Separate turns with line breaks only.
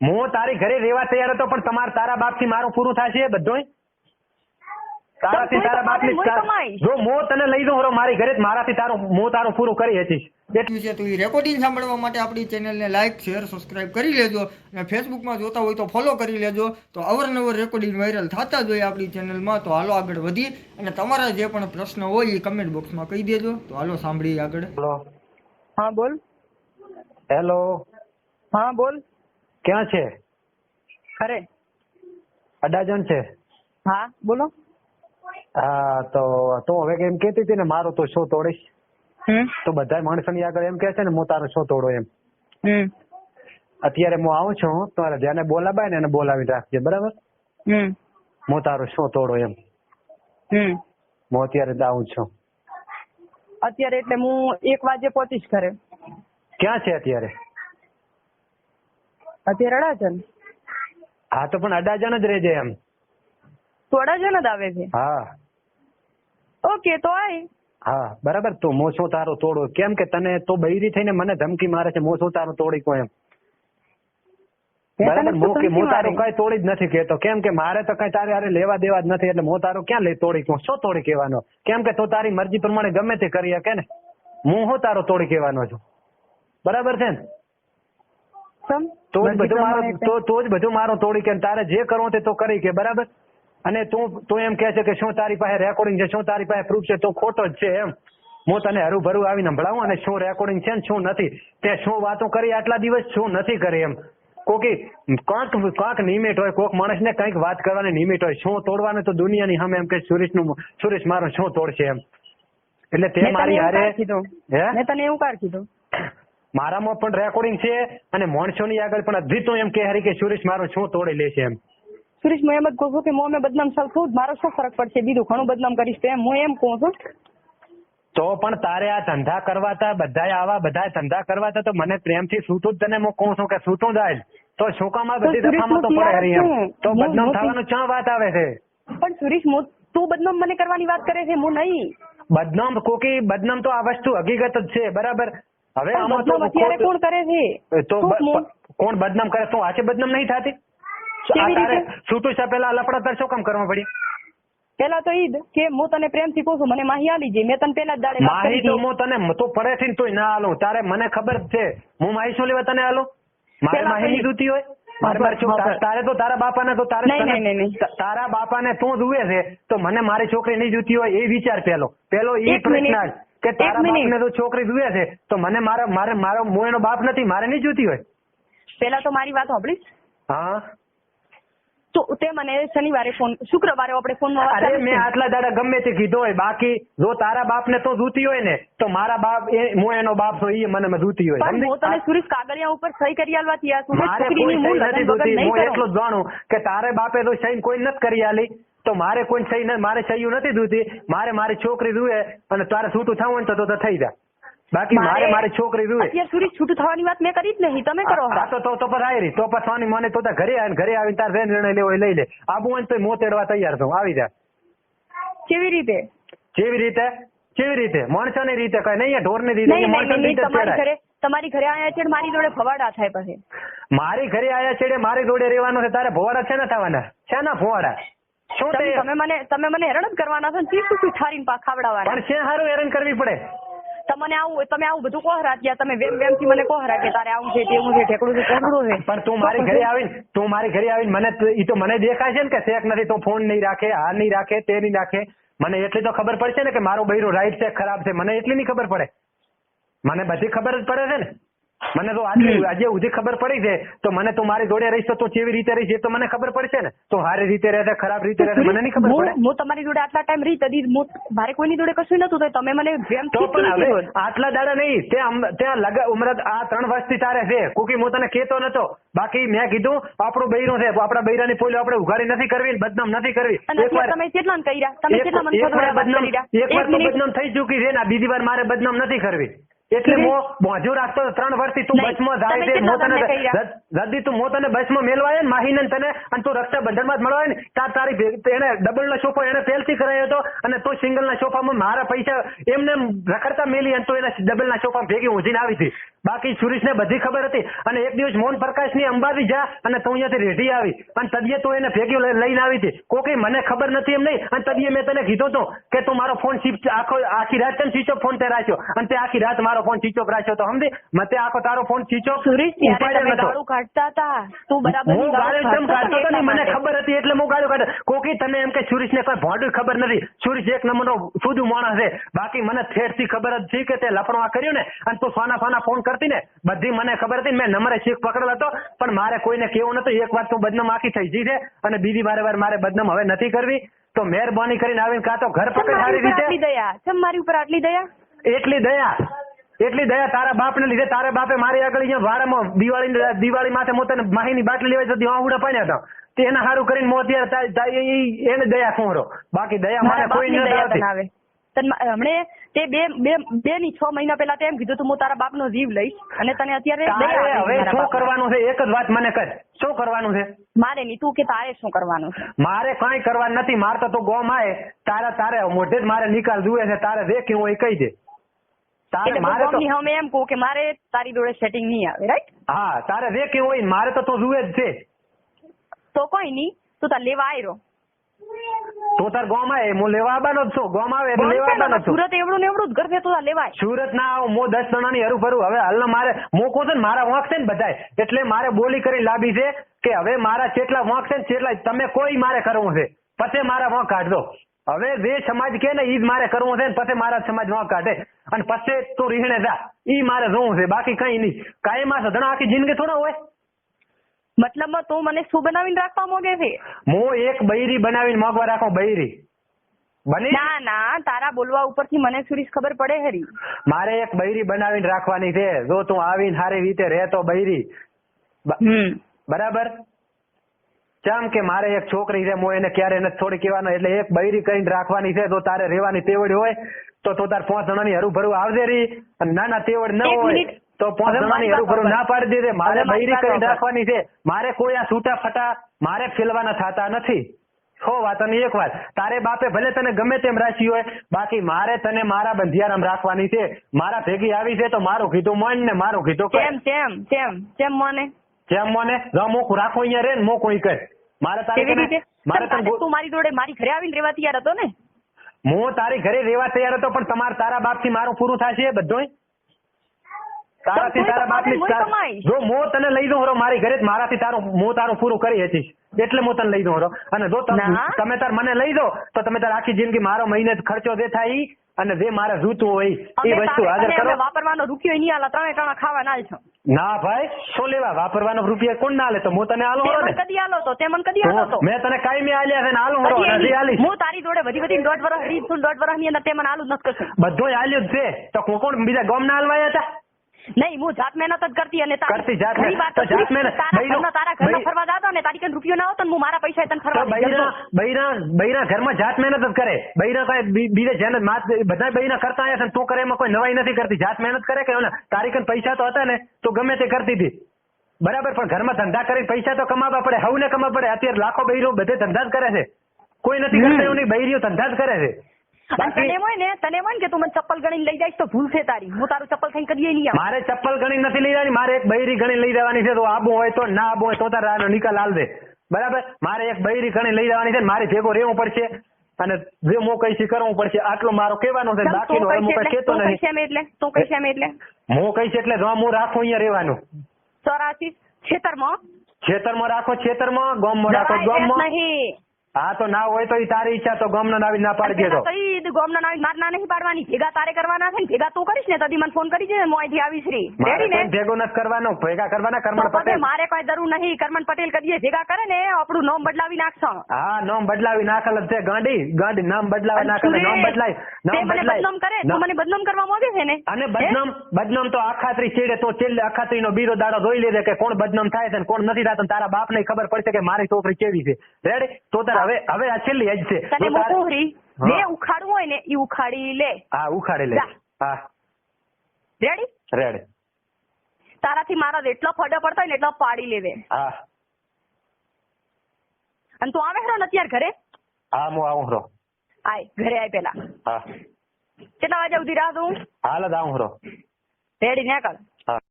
હું તારી ઘરે રહેવા તૈયાર હતો પણ તારા બાપથી મારું પૂરું થશે બધું. તારાથી તારા બાપની જો હું તને લઈ દઉં મારી ઘરે મારાથી તારું પૂરું કરી હતીશ.
તો એ રેકોર્ડિંગ સાંભળવા માટે આપણી ચેનલને લાઈક શેર સબસ્ક્રાઇબ કરી લેજો અને ફેસબુકમાં જોતા હોય તો ફોલો કરી લેજો. તો અવારનવાર રેકોર્ડિંગ વાયરલ થતા જ હોય આપણી ચેનલમાં. તો હાલો આગળ વધી અને તમારા જે પણ પ્રશ્ન હોય એ કમેન્ટ બોક્સમાં કહી દેજો. તો હાલો સાંભળીએ આગળ.
હા બોલ.
હેલો.
હા બોલ.
ક્યાં છે?
ખરે
અડાજણ છે.
હા બોલો.
હા તો તું હવે એમ કેતી હતી ને મારો તો શો તોડીશ. તો બધા માણસોની આગળ એમ કે છે ને હું તારો શો તોડો એમ. અત્યારે હું આવું છું તો જેને બોલાવાય ને એને બોલાવી રાખજે બરાબર. હું તારો શો તોડો એમ. હું અત્યારે આવું છું.
અત્યારે એટલે હું 1 વાગે પહોંચીશ ઘરે.
ક્યાં છે અત્યારે?
અત્યારે અડાજણ.
હા તો પણ અડાજણ જ રહેજે એમ.
તો અડાજણ જ આવે છે?
હા.
ઓકે તો આય.
હા બરાબર. તો હું શું તારો તોડો કેમ કે તને તો બૈરી થઈને મને ધમકી મારે છે. હું શું તારો તોડી કો એમ બરાબર. હું તારું કઈ તોડી જ નથી કેતો કેમ કે મારે તો કઈ તારે હારે લેવા દેવા જ નથી એટલે હું તારું ક્યાં લઈ તોડી કહું? શું તોડી કહેવાનો? કેમ કે તું તારી મરજી પ્રમાણે ગમે તે કરી શકે ને. હું શું તારો તોડી કહેવાનો છું બરાબર છે ને? તો જ બધું મારું તોડી કે તારે જે કરવું તે તો કરી કે બરાબર. અને તું એમ કે છે કે શું તારી પાસે રેકોર્ડિંગ છે શું તારી પાસે પ્રૂફ છે? તો ખોટો જ છે એમ. હું તને હરુભરું આવીને સંભળાવું અને શું રેકોર્ડિંગ છે ને શું નથી તે શું વાતો કરી આટલા દિવસ શું નથી કરી એમ. કાંક નિમિટ હોય કોક માણસને કંઈક વાત કરવાની નિમિટ હોય. શું તોડવાનું તો દુનિયાની સામે એમ કે સુરેશ મારો શું તોડશે એમ. એટલે તે મારી હારે
મેં તને એવું કાર કીધું?
મારામાં પણ રેકોર્ડિંગ છે અને માણસોની આગળ પણ હજી તો એમ કે કે સુરેશ મારો શું તોડી લેશે એમ.
સુરેશ હું એમ જ કહું છું કે હું બદનામ છું. મારો શું ફરક પડશે? બીજું ઘણું બદનામ કરીશ તો હું એમ કહું છું.
તો પણ તારે આ ધંધા કરવાતા બધા ધંધા કરવાતા તો મને પ્રેમથી છૂટું જ તને હું કહું છું કે છૂટું જાય તો શું કામ આ બધી દફામાં તો પડે હરી એમ. તો બદનામ થવાનું ક્યાં વાત આવે છે?
પણ સુરેશ તું બદનામ મને કરવાની વાત કરે છે હું નહીં.
બદનામ તો આ વસ્તુ હકીકત જ છે બરાબર. હવે આમાં તો
અત્યારે કોણ કરે છે?
તો કોણ બદનામ કરે? તું આજે બદનામ નહીં થતી? છૂટું છે પેલા લફડા તાર શું કામ કરવા પડી?
પેલા તો ઈદ કે હું તને પ્રેમથી કહું છું મને માહી આલી જઈ. મેં તને પેલા જ દાડે
માહી તો હું તને તો પડે થી તોય ના આલું. તારે મને ખબર છે હું માહી શું લેવા તને આલું? મારે માહી ની જોતી હોય? તારે તો તારા બાપાને તો તારા બાપાને તું જુએ છે તો મને મારી છોકરી નહીં જોતી હોય એ વિચાર પેલો એ પ્રશ્ન કે તારા બાપને તો છોકરી જુએ છે તો મને મારો હું એનો બાપ નથી મારે નહીં જોતી હોય.
પેલા તો મારી વાત સાંભળીશ.
હા
તો તે મને શનિવારે શુક્રવારે આપણે ફોનમાં વાત કરી.
મેં આટલા દાડા ગમે તે કીધો હોય. બાકી જો તારા બાપને તો જોતી હોય ને તો મારા બાપ હું એનો બાપ છું એ મને જોતી હોય.
હું તને સુરેશ કાગળિયા ઉપર સહી કરી આલવા તૈયાર છું.
મારે કોઈ સહી નથી જોતી. હું એટલું જ જાણું કે તારે બાપે તો સહી કોઈ નથી કરી આલી તો મારે કોઈ સહી મારે સહી નથી જોતી. મારી છોકરી જુએ અને તારે છૂટું થવું ને તો થઈ જાય. બાકી મારી છોકરી જુએ.
અત્યારે સુરેશ છૂટું થવાની વાત મેં કરી જ નહીં તમે કરો.
તો પર આવી તો પછી મને તો ઘરે આવીને તારે જે નિર્ણય લેવો લઈ લે. આબુ હોય તો મોતેડવા તૈયાર છું. આવી જા.
કેવી
રીતે માણસોની રીતે કઈ નહીં ઢોરની રીતે.
તમારી ઘરે આયા છે મારી જોડે ભવાડા થાય પછી.
મારી ઘરે આયા છે મારી જોડે રહેવાનું છે. તારે ભવાડા છે ને થવાના છે ને ભવાડા શું
તમે મને હેરાન જ કરવાના છો ને શું ઠારીને ખાવડાવવાના.
પણ છે સારું હેરાન કરવી પડે.
તમે આવું બધું કોહરા ગયા તમે વેમથી મને કોહરા કે તારે આવું છે તેવું છે ઠેકડું છે કોહરું છે.
પણ તું મારી ઘરે આવીને મને ઈ તો મને દેખાય છે ને કે શેક નથી તો ફોન નહીં રાખે આ નહીં રાખે તે નહીં રાખે. મને એટલી તો ખબર પડશે ને કે મારો બૈરો રાઈટ છે ખરાબ છે. મને એટલી નહીં ખબર પડે. મને બધી ખબર જ પડે છે ને. મને તો આજે સુધી ખબર પડી છે તો મને તું મારી જોડે રહીશ તો કેવી રીતે રહીશ એ તો મને ખબર પડશે ને. તો સારી રીતે રહેશે ખરાબ રીતે રહેશે મને નહીં ખબર પડે.
હું તમારી જોડે આટલા ટાઈમ રહી તદી મારે કોઈની જોડે કશું નતું તો તમે મને
આટલા દાડા નહીં ત્યાં ઉમર આ 3 વર્ષથી તારે છે કોકી હું તને કેતો નતો. બાકી મેં કીધું આપણું બૈરું છે આપણા બૈરાની પોલી આપણે ઉઘાડી નથી કરવી બદનામ નથી કરવી.
તમે કેટલા કર્યા તમે
એક વાર બદનામ થઈ ચૂકી છે ને બીજી વાર મારે બદનામ નથી કરવી. એટલે હું મોજું રાખતો 3 વર્ષથી તું બસમાં જાય છે જલ્દી તું તને બસમાં મેળવાય ને માહીને તને અને તું રક્ષાબંધનમાં જ મળવાય ને તારી એને ડબલ નો સોફો એને પહેલથી કરાયો હતો અને તું સિંગલ ના સોફામાં મારા પૈસા એમને રખડતા મેલી અને તું એના ડબલ ના સોફામાં ભેગી ઊંઘીને આવી હતી. બાકી સુરેશને બધી ખબર હતી. અને એક દિવસ મોહન પ્રકાશની અંબાજી જા અને તું અહીંયાથી રેઢી આવી અને તદીએ તું એને ભેગી લઈને આવી હતી. કોકે મને ખબર નથી એમ નહીં. અને તદીએ મેં તને કીધું તો કે તું મારો ફોન આખી રાત તને સ્વિચ ઓફ ફોન તે રાખ્યો અને તે આખી રાત મારો ફોન સ્વિચ ઓફ રાખ્યો તો સમજી. મતે આખો તારો ફોન સ્વિચ ઓફ
ગાળું કાઢતા હતા તું બરાબર
હું ગાળું જેમ કાઢતો હતો ને મને ખબર હતી એટલે હું ગાળું કાઢતો. કોકી તને એમ કે સુરેશને કોઈ ભોંડું ખબર નથી. સુરેશ એક નંબરનો શુદ્ધ માણસ છે. બાકી મને ઠેરથી ખબર જ છે કે તે લફડો કર્યું ને અને તું સોના ફોન કરતી ને બધી મને ખબર હતી. મેં નંબરે શીખ પકડેલો હતો પણ મારે કોઈને કેવું નતું. એક વાર તું બદનામ આખી થઈ ગઈ છે અને બીજી વાર મારે બદનામ હવે નથી કરવી. તો મહેરબાની કરીને આવીને કાં તો ઘર પકડ સારી રીતે.
દયા મારી ઉપર આટલી દયા
એટલી દયા તારા બાપને લીધે. તારા બાપે મારી આગળ અહીંયા વાડામાં દિવાળી માથે હું તને માહીની બાટલી લેવા જતી આહુડા પાડ્યા હતા. તે એના સારું કરીને હું અત્યારે એને દયા ખોરો. બાકી દયા મારે કોઈ નથી.
હમણે તે બે ની 6 મહિના પહેલા તેમ કીધું તું હું તારા બાપનો જીવ લઈશ અને તને અત્યારે
હવે શું કરવાનું છે એક જ વાત મને કર. શું કરવાનું છે?
મારે નહીં તું કે તારે શું કરવાનું છે?
મારે કઈ કરવાનું નથી. મારે તો ગોમ આય તારે મોઢે જ મારે નિકાલ જુએ છે. તારે જે કેવું હોય કહી દે. તારે મારે તો
અમે એમ કહું કે મારે તારી જોડે સેટિંગ નહીં આવે રાઈટ.
હા તારે જે કેવું હોય મારે તો તું જુએ જ છે.
તો કોઈ નહીં તું તાર લેવા આવ્યો
તો તાર ગોમ આવે હું લેવા આવવાનો જ છું. ગોમ આવે એટલે લેવા આવવાનો છું.
સુરત એવડું ને એવડું જ ઘર છે તું લેવાય.
સુરત ના આવું હું 10 જણાની હરું ફરું. હવે હાલ મારે મોકો છે ને મારા વાંક છે ને બધાય એટલે મારે બોલી કરી લાવી છે કે હવે મારા જેટલા વાંક છે ને તેટલા તમે કોઈ મારે કરવું છે પછી મારા વાંક કાઢજો. હવે જે સમાજ કે ને ઈ જ મારે કરવું છે ને પછી મારા સમાજ વાંક કાઢે અને પછી તું રીહણે જા ઈ મારે જોવું છે. બાકી કઈ નહીં. કાયમમાં સધણા આખી જિંદગી થોડા હોય.
મતલબમાં તું મને શું બનાવીને રાખવા માંગે છે?
હું એક બૈરી બનાવીને માંગવા રાખો. બૈરી બની
ના તારા બોલવા ઉપરથી મને સુરેશ ખબર પડે હરી.
મારે એક બૈરી બનાવીને રાખવાની છે. જો તું આવીને સારી રીતે રહે તો બૈરી બરાબર. કેમ કે મારે એક છોકરી છે હું એને ક્યારે નથી થોડી કહેવાનો એટલે એક બૈરી કરીને રાખવાની છે. જો તારે રહેવાની તેવડ હોય તો તાર 5 જણાની હરું ભરું આવજે રી. નાના તેવડ ન હોય તો 5 જણાની હરું ભરું ના પાડી દેજે. મારે બૈરી કરીને રાખવાની છે. મારે કોઈ આ છૂટા ફટા મારે ફેલવાના થતા નથી. વાત અને એક વાત તારે બાપે ભલે તને ગમે તેમ રાશી હોય બાકી મારે તને મારા બંધિયારામ રાખવાની છે. મારા ભેગી આવી છે તો મારું કીધું મન ને મારું કીધું
કેમ મને
મોકું રાખો અહીંયા રે ને મોકું ઈ કર. મારે
તું મારી જોડે મારી ઘરે આવીને રહેવા તૈયાર હતો ને?
હું તારી ઘરે રહેવા તૈયાર હતો પણ તારા બાપ થી મારું પૂરું થશે બધું. તારાથી તારા બાપની જો હું તને લઈ દઉં મારી ઘરે મારાથી તારું પૂરું કરી હતીશ એટલે હું તને લઈ દઉં. અને જો તમે તાર મને લઈ દો તો તમે તાર આખી જિંદગી મારો મહિને ખર્ચો જે થાય અને જે મારે જોતું હોય એ વસ્તુ હાજર કરો.
વાપરવાનો રૂપિયો નહીં આલા 3 ટણા ખાવા ના છો.
ના ભાઈ શું લેવા વાપરવાનો રૂપિયા કોણ ના લે? તો હું તને આલો ને.
કદી આલો તો તે મને કદી આલો તો
મેં તને કાયમી આલ્યા છે ને આલો નથી આલી.
હું તારી જોડે વધી 1.5 વર્ષ રહી છું. 1.5 વર્ષ ની અંદર તે મને આલું નથી કશું.
બધું આલ્યું જ છે તો કોણ બીજા ગામ ના આલવાયા હતા?
નહીં હું જાત મહેનત જ કરતી અને
કરતી જાત મહેનત
તારા ઘરમાં ફરવા જાતો ને તારી કઈ રૂપિયો ના આવતો ને હું મારા પૈસા તને ફરવા
બૈરા ઘરમાં જાત મહેનત જ કરે. બૈરા કઈ બીજે જેને બધા બૈરા કરતા આવ્યા છે તું કરે એમાં કોઈ નવાઈ નથી કરતી. જાત મહેનત કરે કે તારી કઈ પૈસા તો હતા ને તો ગમે તે કરતી હતી બરાબર. પણ ઘરમાં ધંધા કરી પૈસા તો કમાવા પડે. હવને કમાવા પડે. અત્યારે લાખો બૈરો બધે ધંધા જ કરે છે. કોઈ નથી કરતા એવું નહીં. બૈરીઓ ધંધા જ કરે છે.
તને હોય ને કે તું મને ચપ્પલ ગણીને લઈ જાય તો ભૂલ છે તારી. હું તારું ચપ્પલ ખાઈ કરીએ નહીં.
મારે ચપ્પલ ગણી નથી લઈ જવાની. મારે એક બૈરી ગણી લઈ જવાની છે. તો આબુ હોય તો ના આબુ હોય તો તારા નિકાલ હાલ દે બરાબર. મારે એક બૈરી ગણી લઈ જવાની છે. મારે ભેગો રહેવું પડશે અને જે હું કહીશ કરવું પડશે. આટલો મારો કહેવાનો છે. બાકીનો હું કઈ કહેતો નહીં.
એટલે તું કહીશ એટલે
હું કહીશ એટલે જો હું રાખું અહીંયા રહેવાનું.
84
ખેતરમાં રાખો. ખેતરમાં ગામમાં રાખો. ગામમાં હા તો ના હોય તો તારી ઈચ્છા. તો ગામના નાવી ના પાડી દેજો.
ગામના નાવી માર ના નહીં પાડવાની. ભેગા તારે કરવાના છે ને ભેગા તું કરીશ ને તદી મને ફોન કરી દે. હું અહીંથી આવીશ રી રેડી ને.
ભેગો નથી કરવાનો. ભેગા કરવાના કરમણ પટેલ.
મારે કોઈ જરૂર નહીં. કરમણ પટેલ કરીએ ભેગા કરે ને આપણું નામ બદલાવી નાખશો.
હા નામ બદલાવી નાખેલ છે. ગાંડી નામ બદલાવી નાખેલ. નામ બદલાય
બદનામ કરે. તું મને બદનામ કરવા માંગે છે ને.
અને બદનામ તો અખાત્રી ચેડે તો અખાત્રી નો બીરો દાડો જોઈ લેજે કે કોણ બદનામ થાય છે કોણ નથી થતું. તારા બાપ ને ખબર પડશે કે મારી છોકરી કેવી છે. રેડી તો તાર હવે આ છેલ્લી જ છે.
તને મોકુરી જે ઉખાડવું હોય ને ઈ ઉખાડી લે.
હા ઉખાડી લે. હા રેડી.
તારાથી મારા જેટલો ફડો પડતો હોય ને એટલો પાડી લેવે.
હા
અને તું આવે ને અત્યારે ઘરે?
હા હું આવું રો.
આય ઘરે આય પેલા.
હા
કેટલા વાગે સુધી રાહ દઉં?
હાલ જ આવું રો.
રેડી નીકળ.